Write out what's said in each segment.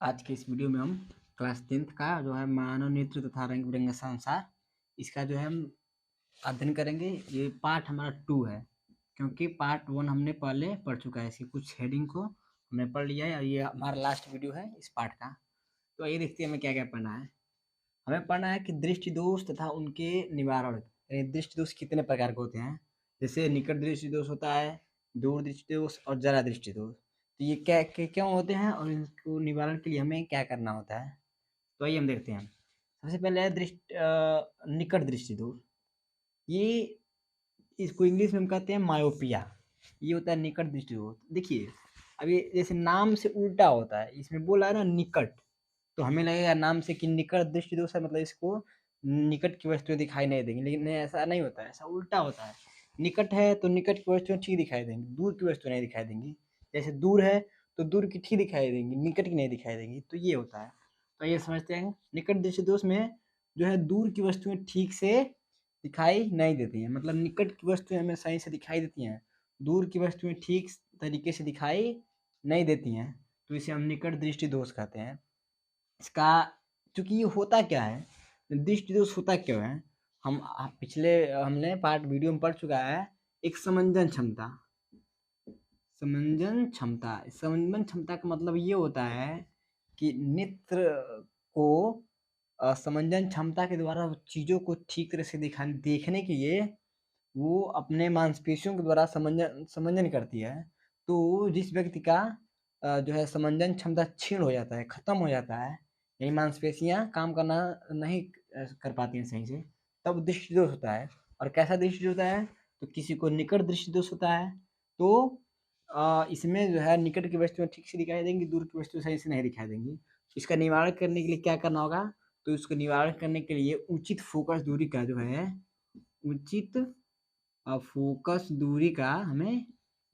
आज के इस वीडियो में हम क्लास 10th का जो है मानव नेतृत्व तथा रंग बिरंगे संसार इसका जो है हम अध्ययन करेंगे। ये पार्ट हमारा 2 है, क्योंकि पार्ट 1 हमने पहले पढ़ चुका है। इसकी कुछ हेडिंग को हमने पढ़ लिया है और ये हमारा लास्ट वीडियो है इस पार्ट का। तो ये देखते हैं हमें क्या क्या पढ़ना है। हमें पढ़ना है कि दृष्टि दोष तथा उनके निवारण। दृष्टि दोष कितने प्रकार के होते हैं, जैसे निकट दृष्टि दोष होता है, दूर दृष्टि दोष और जरा दृष्टि दोष। तो ये क्या क्यों होते हैं और इनको निवारण के लिए हमें क्या करना होता है, तो आइए हम देखते हैं। सबसे पहले है निकट दृष्टि दोष। ये इसको इंग्लिश में हम कहते हैं मायोपिया। ये होता है निकट दृष्टि दोष। देखिए, अभी जैसे नाम से उल्टा होता है, इसमें बोला है ना निकट, तो हमें लगेगा नाम से कि निकट दृष्टि दोष है, मतलब इसको निकट की वस्तुएं दिखाई नहीं देंगी, लेकिन ऐसा नहीं होता है, ऐसा उल्टा होता है। निकट है तो निकट की वस्तुएं ठीक दिखाई देंगी, दूर की वस्तुएं नहीं दिखाई देंगी। जैसे दूर है तो दूर की ठीक दिखाई देंगी, निकट की नहीं दिखाई देंगी। तो ये होता है। तो ये समझते हैं, निकट दृष्टि दोष में जो है दूर की वस्तुएं ठीक से दिखाई नहीं देती हैं, मतलब निकट की वस्तुएं हमें सही से दिखाई देती हैं, दूर की वस्तुएं ठीक तरीके से दिखाई नहीं देती हैं। तो इसे हम निकट दृष्टि दोष कहते हैं। इसका चूंकि ये होता क्या है, दृष्टि दोष होता क्यों है, पिछले हमने पार्ट वीडियो में पढ़ चुका है। एक समंजन क्षमता, समंजन क्षमता, समंजन क्षमता का मतलब ये होता है कि नेत्र को समंजन क्षमता के द्वारा चीजों को ठीक तरह से देखने के लिए वो अपने मांसपेशियों के द्वारा समंजन समंजन करती है। तो जिस व्यक्ति का जो है समंजन क्षमता क्षीण हो जाता है, खत्म हो जाता है, यही मांसपेशियां काम करना नहीं कर पाती हैं सही से, तब दृष्टि दोष होता है। और कैसा दृष्टि दोष होता है, तो किसी को निकट दृष्टि दोष होता है। तो इसमें जो है निकट की वस्तुएं ठीक से दिखाई देंगी, दूर की वस्तुएं सही से नहीं दिखाई देंगी। इसका निवारण करने के लिए क्या करना होगा, तो इसको निवारण करने के लिए उचित फोकस दूरी का जो है, उचित फोकस दूरी का हमें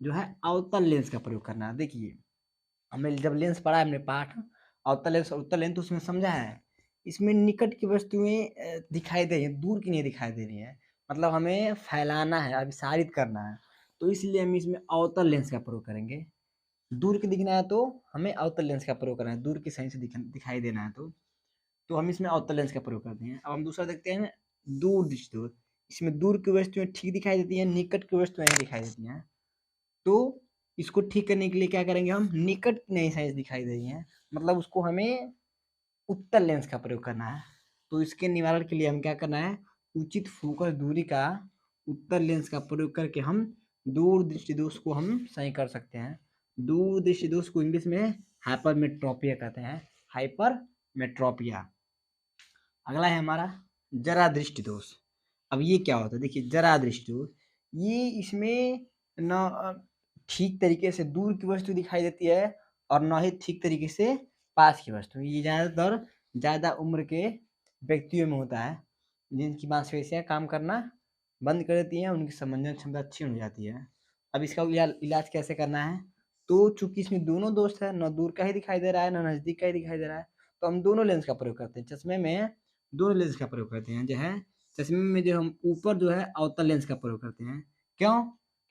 जो है अवतल लेंस का प्रयोग करना है। देखिए, हमें जब लेंस पढ़ा है हमने पाठ अवतल लेंस और उत्तल लेंस, तो उसमें समझा है इसमें निकट की वस्तुएं दिखाई दे रही हैं, दूर की नहीं दिखाई दे रही हैं, मतलब हमें फैलाना है, अभिसारित करना है। तो इसलिए हम इसमें अवतल लेंस का प्रयोग करेंगे। दूर की दिखना है तो हमें अवतल लेंस का प्रयोग करना है, दूर की सही से दिखाई देना है तो हम इसमें अवतल लेंस का प्रयोग करते हैं। अब हम दूसरा देखते हैं, दूर दृष्टि दोष। इसमें दूर की वस्तुएं ठीक दिखाई देती हैं, निकट की वस्तुएं नहीं दिखाई देती हैं। तो इसको ठीक करने के लिए क्या करेंगे, हम निकट नहीं सही दिखाई दे रही हैं, मतलब उसको हमें उत्तल लेंस का प्रयोग करना है। तो इसके निवारण के लिए हम क्या करना है, उचित फोकस दूरी का उत्तल लेंस का प्रयोग करके हम दूर दृष्टि दोष को हम सही कर सकते हैं। दूर दृष्टि दोष को इंग्लिश में हाइपरमेट्रोपिया कहते हैं, हाइपरमेट्रोपिया। अगला है हमारा जरा दृष्टि दोष। अब ये क्या होता है, देखिए जरा दृष्टि दोष, ये इसमें न ठीक तरीके से दूर की वस्तु दिखाई देती है और न ही ठीक तरीके से पास की वस्तु। ये ज़्यादातर ज़्यादा उम्र के व्यक्तियों में होता है, जिनकी मांसपेशियां काम करना बंद कर देती हैं, उनकी समंजन क्षमता क्षीण हो जाती है। अब इसका इलाज कैसे करना है, तो चूंकि इसमें दोनों दोष है, न दूर का ही दिखाई दे रहा है न नज़दीक का ही दिखाई दे रहा है, तो हम दोनों लेंस का प्रयोग करते हैं। चश्मे में दोनों लेंस का प्रयोग करते हैं, जो है चश्मे में जो हम ऊपर जो है अवतल लेंस का प्रयोग करते हैं। क्यों,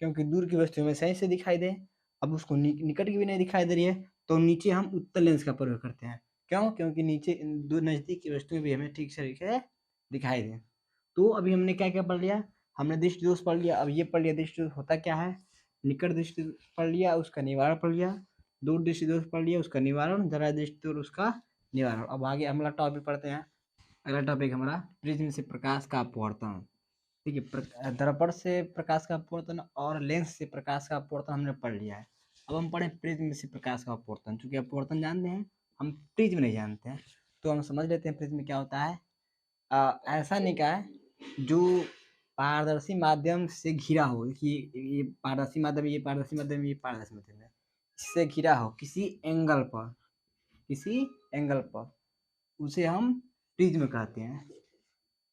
क्योंकि दूर की वस्तु हमें सही से दिखाई दे। अब उसको निकट की भी नहीं दिखाई दे रही है, तो नीचे हम उत्तल लेंस का प्रयोग करते हैं। क्यों, क्योंकि नीचे दूर नज़दीक की वस्तुएं भी हमें ठीक से दिखाई दें। तो अभी हमने क्या क्या पढ़ लिया, हमने दृष्टि दोष पढ़ लिया। अब ये पढ़ लिया दृष्टि दोष होता क्या है, निकट दृष्टि पढ़ लिया, उसका निवारण पढ़ लिया, दूर दृष्टि दोष पढ़ लिया, उसका निवारण, जरा दृष्टि दोष उसका निवारण। अब आगे अगला टॉपिक पढ़ते हैं। अगला टॉपिक हमारा प्रिज्म से प्रकाश का अपवर्तन। ठीक है, दर्पण से प्रकाश का अपवर्तन और लेंस से प्रकाश का अपवर्तन हमने पढ़ लिया है। अब हम पढ़े प्रिज्म से प्रकाश का अपवर्तन। चूंकि अपवर्तन जानते हैं, हम प्रिज्म नहीं जानते हैं, तो हम समझ लेते हैं प्रिज्म क्या होता है। ऐसा निकाय जो पारदर्शी माध्यम से घिरा हो, ये पारदर्शी माध्यम, ये पारदर्शी माध्यम, ये पारदर्शी माध्यम है, इससे घिरा हो किसी एंगल पर, किसी एंगल पर, उसे हम प्रिज्म कहते हैं।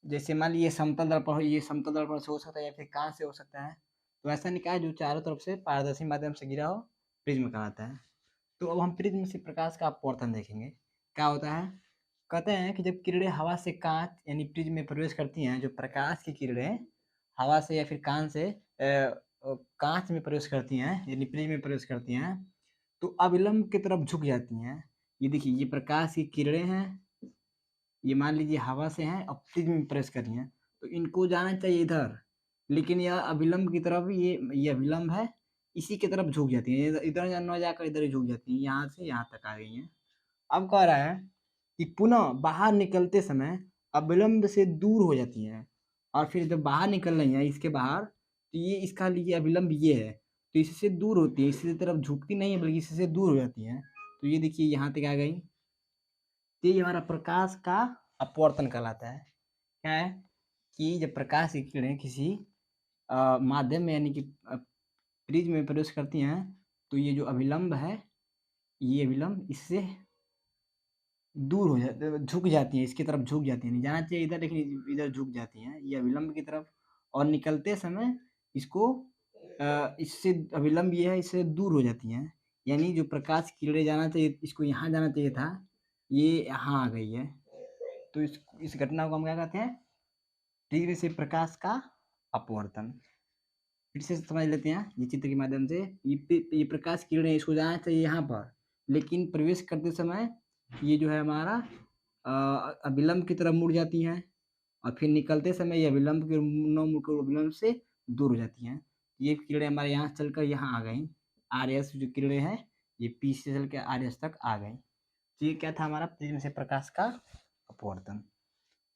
जैसे मान लीजिए समतल दर्पण हो, ये समतल दर्पण से हो सकता है या फिर कांच से हो सकता है। तो ऐसा निकाय जो चारों तरफ से पारदर्शी माध्यम से घिरा हो, प्रिज्म कहलाता है। तो अब हम प्रिज्म से प्रकाश का अपवर्तन देखेंगे। क्या होता है, कहते हैं कि जब किरणें हवा से कांच यानी प्रिज्म में प्रवेश करती हैं, जो प्रकाश की किरणें हवा से या फिर कांच से कांच में प्रवेश करती हैं यानी प्रिज्म में प्रवेश करती हैं, तो अविलंब की तरफ झुक जाती हैं। ये देखिए ये प्रकाश की किरणें हैं, ये मान लीजिए हवा से हैं और प्रिज्म में प्रवेश कर रही हैं, तो इनको जाना चाहिए इधर, लेकिन यह अभिलंब की तरफ ये अभिलंब है, इसी की तरफ झुक जाती है, इधर ना जाकर इधर ही झुक जाती है, यहाँ से यहाँ तक आ गई हैं। अब कह रहा है कि पुनः बाहर निकलते समय अविलंब से दूर हो जाती हैं, और फिर जब बाहर निकल रही हैं इसके बाहर, तो ये इसका लिए अविलंब ये है, तो इससे दूर होती है, इसकी तरफ झुकती नहीं है बल्कि इससे दूर हो जाती हैं। तो ये देखिए यहाँ तक आ गई। तो ये हमारा प्रकाश का अपवर्तन कहलाता है। क्या है कि जब प्रकाश की किरणें किसी माध्यम में यानी कि प्रिज्म में प्रवेश करती हैं, तो ये जो अभिलंब है, ये अभिलंब इससे दूर हो जाते, झुक जाती हैं, इसकी तरफ झुक जाती हैं, नहीं जाना चाहिए इधर लेकिन इधर झुक जाती हैं ये अविलंब की तरफ, और निकलते समय इसको इससे अविलंब ये है, इससे दूर हो जाती हैं, यानी जो प्रकाश की किरणें जाना चाहिए इसको यहाँ जाना चाहिए था, ये यहाँ आ गई है। तो इस घटना को हम क्या कहते हैं? तीव्र से प्रकाश का अपवर्तन। फिर से समझ लेते हैं ये चित्र के माध्यम से। ये प्रकाश की किरणें इसको जाना चाहिए यहाँ पर, लेकिन प्रवेश करते समय ये जो है हमारा अविलंब की तरफ मुड़ जाती हैं, और फिर निकलते समय ये अविलंब के न मुड़कर अविलंब से दूर हो जाती हैं। ये किरणें हमारे यहाँ चलकर यहाँ आ गई, आर एस जो किरणें हैं ये पी से चल के आर एस तक आ गई। तो ये क्या था हमारा प्रिज्म से प्रकाश का अपवर्तन।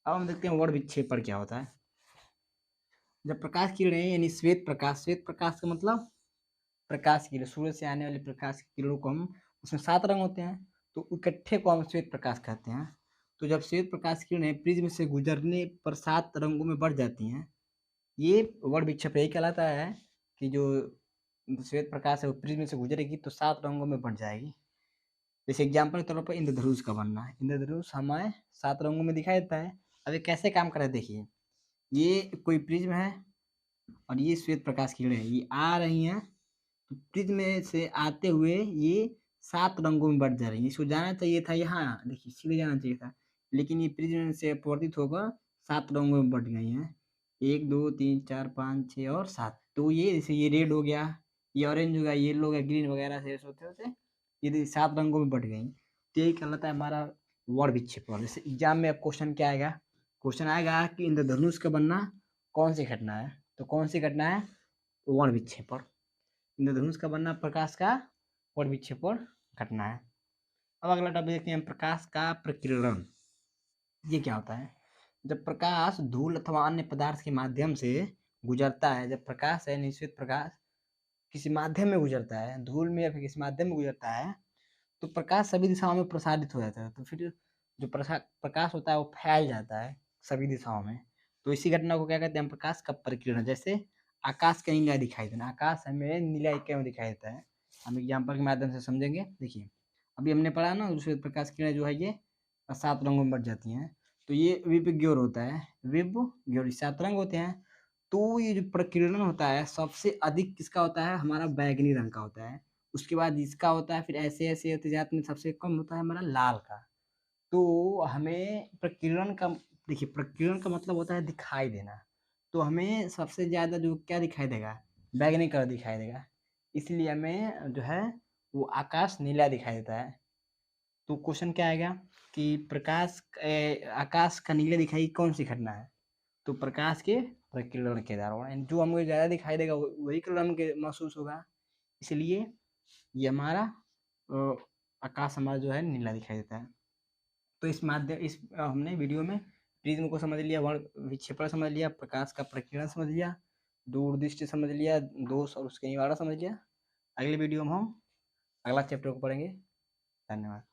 अब हम देखते हैं वर्ण विक्षेपण क्या होता है। जब प्रकाश की किरणें यानी श्वेत प्रकाश का मतलब प्रकाश की किरण, सूर्य से आने वाले प्रकाश की किरणों को हम, उसमें 7 रंग होते हैं, तो इकट्ठे को हम श्वेत प्रकाश कहते हैं। तो जब श्वेत प्रकाश की किरणें प्रिज्म से गुजरने पर 7 रंगों में बढ़ जाती हैं, ये वर्ण विक्षेप यही कहलाता है कि जो श्वेत प्रकाश है वो प्रिज्म से गुजरेगी तो 7 रंगों में बढ़ जाएगी। जैसे एग्जाम्पल के तौर पर इंद्रधनुष का बनना है, इंद्रधनुष हमें 7 रंगों में दिखाई देता है। अब ये कैसे काम कर रहा है देखिए, ये कोई प्रिज्म है और ये श्वेत प्रकाश की किरणें ये आ रही हैं, तो प्रिज्म में से आते हुए ये 7 रंगों में बढ़ जा रही है। इसको जाना चाहिए था यहाँ, देखिए सीधे जाना चाहिए था, लेकिन ये प्रिज्म से अपवर्तित होकर 7 रंगों में बढ़ गई हैं। 1 2 3 4 5 6 और 7। तो ये जैसे ये रेड हो गया, ये ऑरेंज हो गया, येलो हो गया, ग्रीन वगैरह से होते होते ये 7 रंगों में बढ़ गई। तो यही कहलाता है हमारा वर्ण विक्षेपण। जैसे एग्जाम में अब क्वेश्चन क्या आएगा, क्वेश्चन आएगा कि इंद्रधनुष का बनना कौन सी घटना है, तो कौन सी घटना है? वर्ण विक्षेपण। इंद्रधनुष का बनना प्रकाश का वर्ण विक्षेपण घटना है। अब अगला टॉपिक देखते हैं, प्रकाश का प्रकीर्णन। ये क्या होता है? जब प्रकाश धूल अथवा अन्य पदार्थ के माध्यम से गुजरता है, जब प्रकाश है निश्चित प्रकाश किसी माध्यम में गुजरता है, धूल में या फिर किसी माध्यम में गुजरता है, तो प्रकाश सभी दिशाओं में प्रसारित हो जाता है, तो फिर जो प्रकाश होता है वो फैल जाता है सभी दिशाओं में। तो इसी घटना को क्या कहते हैं? प्रकाश का प्रकीर्णन। जैसे आकाश का नीला दिखाई देना, आकाश हमें नीला क्यों दिखाई देता है, हम एग्जाम्पल के माध्यम से समझेंगे। देखिए अभी हमने पढ़ा ना, दूसरे प्रकाश किरणें जो है ये 7 रंगों में बढ़ जाती हैं, तो ये विबग्योर होता है, विबग्योर 7 रंग होते हैं। तो ये जो प्रकीर्णन होता है सबसे अधिक किसका होता है? हमारा बैगनी रंग का होता है, उसके बाद इसका होता है, फिर ऐसे ऐसे होते जाते में सबसे कम होता है हमारा लाल का। तो हमें प्रकीर्णन का, देखिए प्रकीर्णन का मतलब होता है दिखाई देना, तो हमें सबसे ज़्यादा जो क्या दिखाई देगा? बैगनी कलर दिखाई देगा, इसलिए हमें जो है वो आकाश नीला दिखाई देता है। तो क्वेश्चन क्या आएगा कि आकाश का नीला दिखाई कौन सी घटना है? तो प्रकाश के प्रकीर्णन के दौरान जो हमें ज़्यादा दिखाई देगा वही कलर हमके महसूस होगा, इसलिए ये हमारा आकाश हमारा जो है नीला दिखाई देता है। तो हमने वीडियो में प्रिज्म को समझ लिया, वर्ण विक्षेपण समझ लिया, प्रकाश का प्रकीर्णन समझ लिया, दूरदृष्टि समझ लिया, दोष और उसके निवारण समझ लिया। अगले वीडियो में हम अगला चैप्टर को पढ़ेंगे। धन्यवाद।